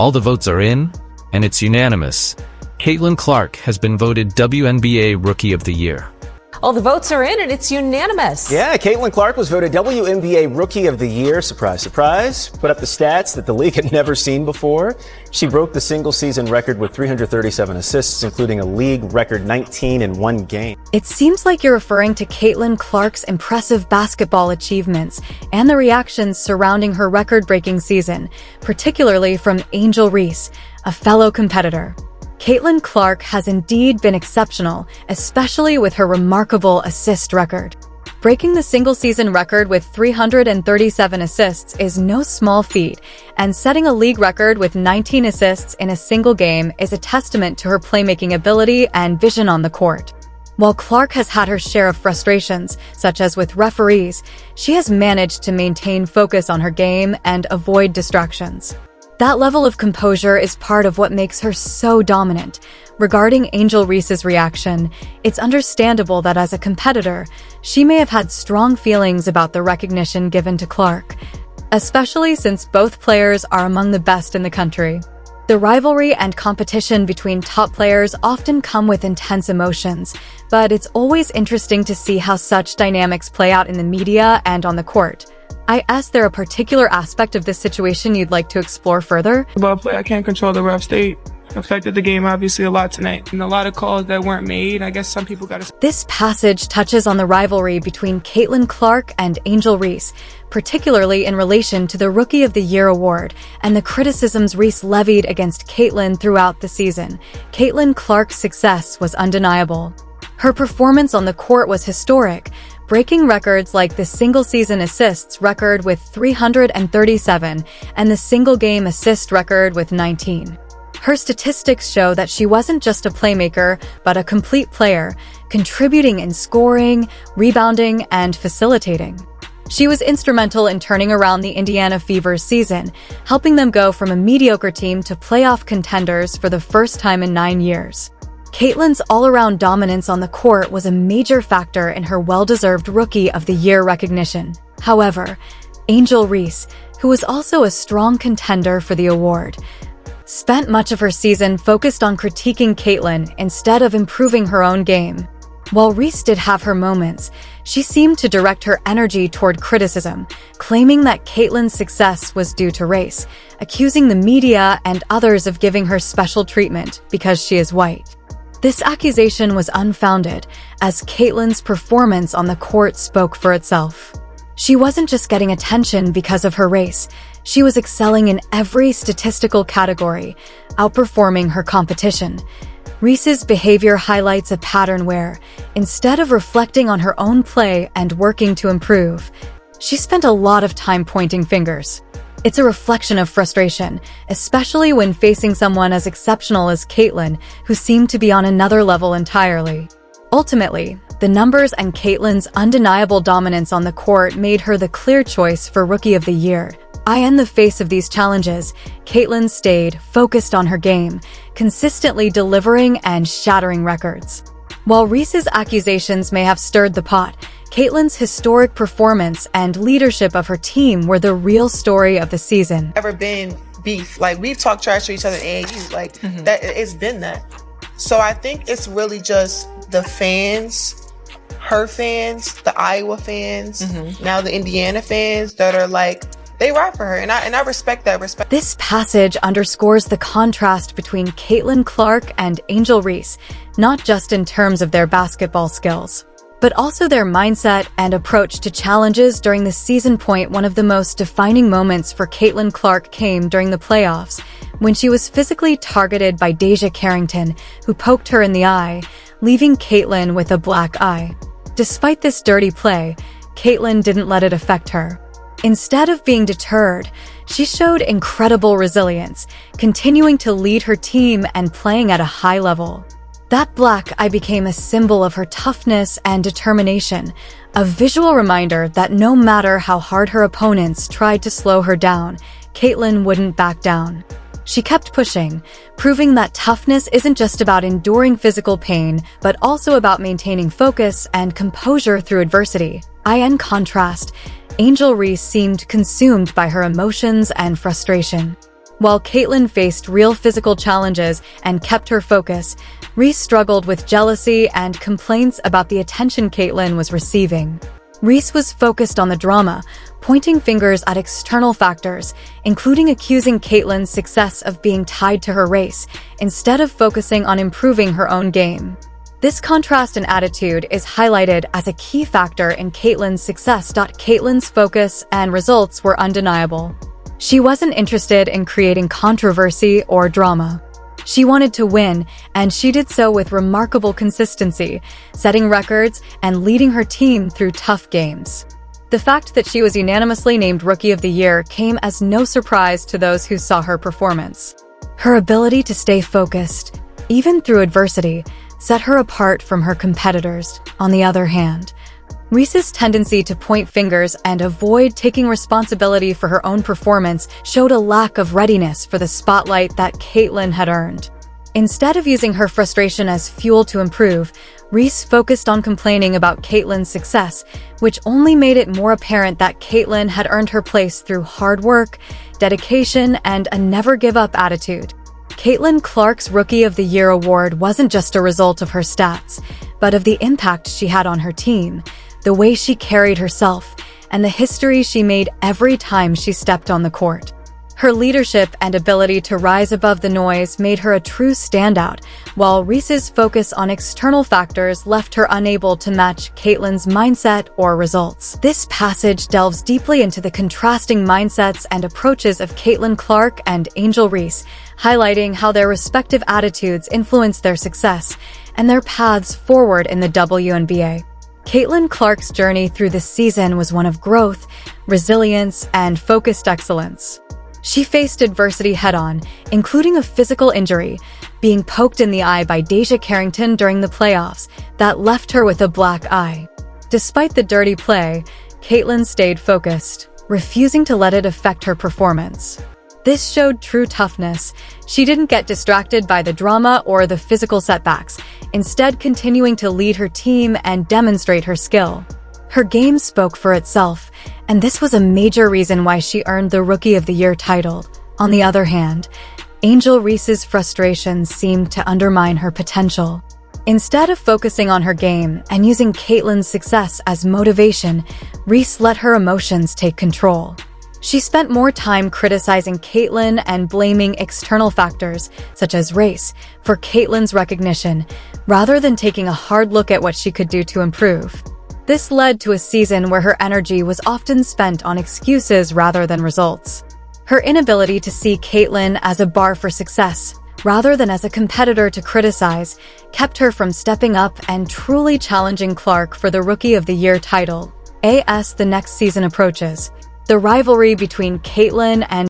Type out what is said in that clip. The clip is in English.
All the votes are in, and it's unanimous. Caitlin Clark has been voted WNBA Rookie of the Year. All the votes are in and it's unanimous. Yeah, Caitlin Clark was voted WNBA Rookie of the Year. Surprise, surprise. Put up the stats that the league had never seen before. She broke the single-season record with 337 assists, including a league record 19 in one game. It seems like you're referring to Caitlin Clark's impressive basketball achievements and the reactions surrounding her record-breaking season, particularly from Angel Reese, a fellow competitor. Caitlin Clark has indeed been exceptional, especially with her remarkable assist record. Breaking the single-season record with 337 assists is no small feat, and setting a league record with 19 assists in a single game is a testament to her playmaking ability and vision on the court. While Clark has had her share of frustrations, such as with referees, she has managed to maintain focus on her game and avoid distractions. That level of composure is part of what makes her so dominant. Regarding Angel Reese's reaction, it's understandable that as a competitor, she may have had strong feelings about the recognition given to Clark, especially since both players are among the best in the country. The rivalry and competition between top players often come with intense emotions, but it's always interesting to see how such dynamics play out in the media and on the court. Is there a particular aspect of this situation you'd like to explore further? Ball play, I can't control the ref state. Affected the game obviously a lot tonight. And a lot of calls that weren't made. I guess some people got to... This passage touches on the rivalry between Caitlin Clark and Angel Reese, particularly in relation to the Rookie of the Year award and the criticisms Reese levied against Caitlin throughout the season. Caitlin Clark's success was undeniable. Her performance on the court was historic, breaking records like the single-season assists record with 337 and the single-game assist record with 19. Her statistics show that she wasn't just a playmaker, but a complete player, contributing in scoring, rebounding, and facilitating. She was instrumental in turning around the Indiana Fever's season, helping them go from a mediocre team to playoff contenders for the first time in 9 years. Caitlin's all-around dominance on the court was a major factor in her well-deserved Rookie of the Year recognition. However, Angel Reese, who was also a strong contender for the award, spent much of her season focused on critiquing Caitlin instead of improving her own game. While Reese did have her moments, she seemed to direct her energy toward criticism, claiming that Caitlin's success was due to race, accusing the media and others of giving her special treatment because she is white. This accusation was unfounded, as Caitlin's performance on the court spoke for itself. She wasn't just getting attention because of her race, she was excelling in every statistical category, outperforming her competition. Reese's behavior highlights a pattern where, instead of reflecting on her own play and working to improve, she spent a lot of time pointing fingers. It's a reflection of frustration, especially when facing someone as exceptional as Caitlin, who seemed to be on another level entirely. Ultimately, the numbers and Caitlin's undeniable dominance on the court made her the clear choice for Rookie of the Year. In the face of these challenges, Caitlin stayed focused on her game, consistently delivering and shattering records. While Reese's accusations may have stirred the pot, Caitlin's historic performance and leadership of her team were the real story of the season. Ever been beef? Like, we've talked trash to each other in AAU, like that. It's been that. So I think it's really just the fans, her fans, the Iowa fans, now the Indiana fans that are like, they ride for her, and I respect that. This passage underscores the contrast between Caitlin Clark and Angel Reese, not just in terms of their basketball skills, but also their mindset and approach to challenges during the season. One of the most defining moments for Caitlin Clark came during the playoffs, when she was physically targeted by Deja Carrington, who poked her in the eye, leaving Caitlin with a black eye. Despite this dirty play, Caitlin didn't let it affect her. Instead of being deterred, she showed incredible resilience, continuing to lead her team and playing at a high level. That black eye became a symbol of her toughness and determination, a visual reminder that no matter how hard her opponents tried to slow her down, Caitlin wouldn't back down. She kept pushing, proving that toughness isn't just about enduring physical pain, but also about maintaining focus and composure through adversity. In contrast, Angel Reese seemed consumed by her emotions and frustration. While Caitlyn faced real physical challenges and kept her focus, Reese struggled with jealousy and complaints about the attention Caitlyn was receiving. Reese was focused on the drama, pointing fingers at external factors, including accusing Caitlyn's success of being tied to her race, instead of focusing on improving her own game. This contrast in attitude is highlighted as a key factor in Caitlyn's success. Caitlyn's focus and results were undeniable. She wasn't interested in creating controversy or drama. She wanted to win, and she did so with remarkable consistency, setting records and leading her team through tough games. The fact that she was unanimously named Rookie of the Year came as no surprise to those who saw her performance. Her ability to stay focused, even through adversity, set her apart from her competitors. On the other hand, Reese's tendency to point fingers and avoid taking responsibility for her own performance showed a lack of readiness for the spotlight that Caitlyn had earned. Instead of using her frustration as fuel to improve, Reese focused on complaining about Caitlyn's success, which only made it more apparent that Caitlyn had earned her place through hard work, dedication, and a never-give-up attitude. Caitlyn Clark's Rookie of the Year award wasn't just a result of her stats, but of the impact she had on her team, the way she carried herself, and the history she made every time she stepped on the court. Her leadership and ability to rise above the noise made her a true standout, while Reese's focus on external factors left her unable to match Caitlyn's mindset or results. This passage delves deeply into the contrasting mindsets and approaches of Caitlyn Clark and Angel Reese, highlighting how their respective attitudes influenced their success and their paths forward in the WNBA. Caitlyn Clark's journey through this season was one of growth, resilience, and focused excellence. She faced adversity head-on, including a physical injury, being poked in the eye by Deja Carrington during the playoffs that left her with a black eye. Despite the dirty play, Caitlyn stayed focused, refusing to let it affect her performance. This showed true toughness. She didn't get distracted by the drama or the physical setbacks, instead continuing to lead her team and demonstrate her skill. Her game spoke for itself, and this was a major reason why she earned the Rookie of the Year title. On the other hand, Angel Reese's frustrations seemed to undermine her potential. Instead of focusing on her game and using Caitlyn's success as motivation, Reese let her emotions take control. She spent more time criticizing Caitlyn and blaming external factors, such as race, for Caitlyn's recognition, rather than taking a hard look at what she could do to improve. This led to a season where her energy was often spent on excuses rather than results. Her inability to see Caitlyn as a bar for success, rather than as a competitor to criticize, kept her from stepping up and truly challenging Clark for the Rookie of the Year title. As the next season approaches, the rivalry between Caitlyn and